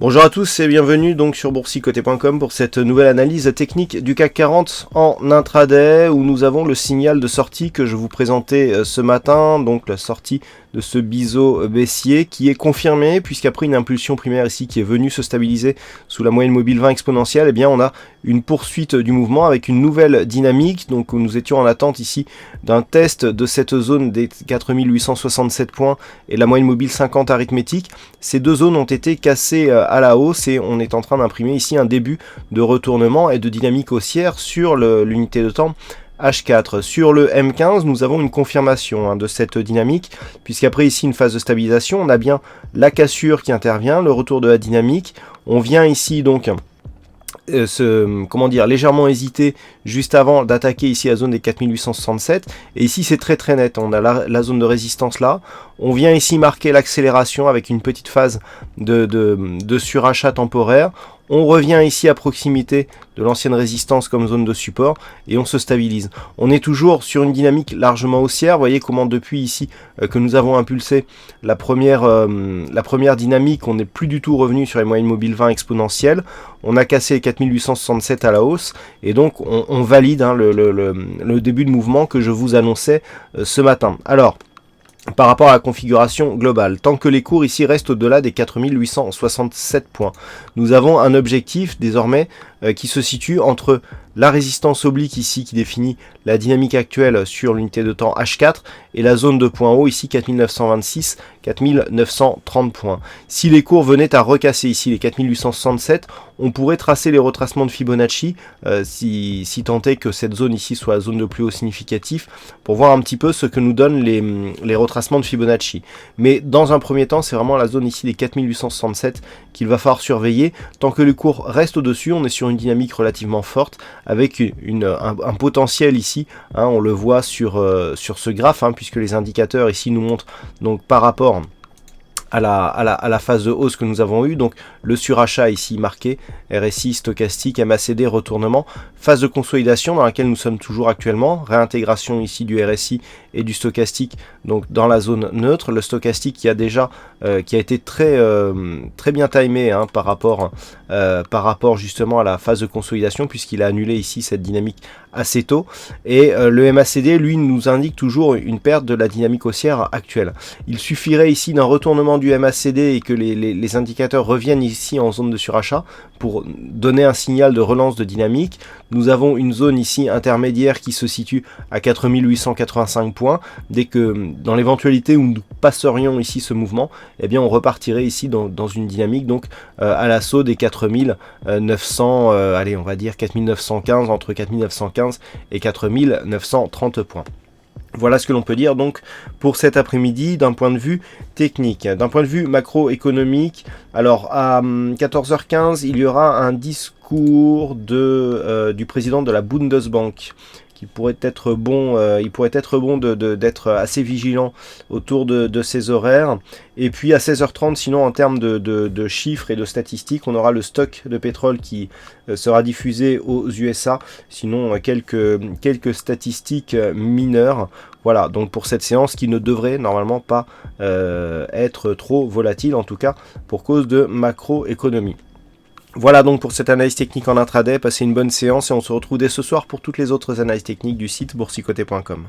Bonjour à tous et bienvenue donc sur boursicoté.com pour cette nouvelle analyse technique du CAC 40 en intraday où nous avons le signal de sortie que je vous présentais ce matin, donc la sortie de ce biseau baissier qui est confirmé puisqu'après une impulsion primaire ici qui est venue se stabiliser sous la moyenne mobile 20 exponentielle, eh bien on a une poursuite du mouvement avec une nouvelle dynamique. Donc nous étions en attente ici d'un test de cette zone des 4867 points et la moyenne mobile 50 arithmétique. Ces deux zones ont été cassées à la hausse et on est en train d'imprimer ici un début de retournement et de dynamique haussière sur l'unité de temps H4. Sur le M15, nous avons une confirmation de cette dynamique, puisqu'après ici une phase de stabilisation, on a bien la cassure qui intervient, le retour de la dynamique. On vient ici donc légèrement hésiter juste avant d'attaquer ici la zone des 4867 et ici c'est très net, on a la zone de résistance là, on vient ici marquer l'accélération avec une petite phase de surachat temporaire. On revient ici à proximité de l'ancienne résistance comme zone de support et on se stabilise. On est toujours sur une dynamique largement haussière. Vous voyez comment depuis ici que nous avons impulsé la première dynamique, on n'est plus du tout revenu sur les moyennes mobiles 20 exponentielles. On a cassé les 4867 à la hausse et donc on valide le début de mouvement que je vous annonçais ce matin. Alors, par rapport à la configuration globale, tant que les cours ici restent au-delà des 4867 points, nous avons un objectif désormais qui se situe entre la résistance oblique ici qui définit la dynamique actuelle sur l'unité de temps H4 et la zone de point haut ici 4926, 4930 points. Si les cours venaient à recasser ici les 4867, on pourrait tracer les retracements de Fibonacci si tant est que cette zone ici soit la zone de plus haut significatif pour voir un petit peu ce que nous donnent les retracements de Fibonacci. Mais dans un premier temps, c'est vraiment la zone ici des 4867 qu'il va falloir surveiller. Tant que le cours reste au-dessus, on est sur une dynamique relativement forte avec un potentiel ici, on le voit sur ce graphe, puisque les indicateurs ici nous montrent donc par rapport à la phase de hausse que nous avons eue, donc le surachat ici marqué, RSI, stochastique, MACD, retournement, phase de consolidation dans laquelle nous sommes toujours actuellement, réintégration ici du RSI et du stochastique, donc dans la zone neutre, le stochastique qui a été très bien timé par rapport justement à la phase de consolidation, puisqu'il a annulé ici cette dynamique assez tôt, et le MACD lui nous indique toujours une perte de la dynamique haussière actuelle. Il suffirait ici d'un retournement du MACD et que les indicateurs reviennent ici en zone de surachat pour donner un signal de relance de dynamique. Nous avons une zone ici intermédiaire qui se situe à 4885 points. Dès que dans l'éventualité où nous passerions ici ce mouvement, eh bien on repartirait ici dans une dynamique donc à l'assaut des 4900, allez on va dire 4915, entre 4915 et 4930 points. Voilà ce que l'on peut dire donc pour cet après-midi d'un point de vue technique. D'un point de vue macroéconomique, alors à 14h15, il y aura un discours du président de la Bundesbank. Il pourrait être bon, d'être assez vigilant autour de ces horaires. Et puis à 16h30, sinon en termes de chiffres et de statistiques, on aura le stock de pétrole qui sera diffusé aux USA. Sinon quelques statistiques mineures. Voilà, donc pour cette séance qui ne devrait normalement pas être trop volatile, en tout cas pour cause de macroéconomie. Voilà donc pour cette analyse technique en intraday, passez une bonne séance et on se retrouve dès ce soir pour toutes les autres analyses techniques du site boursicoté.com.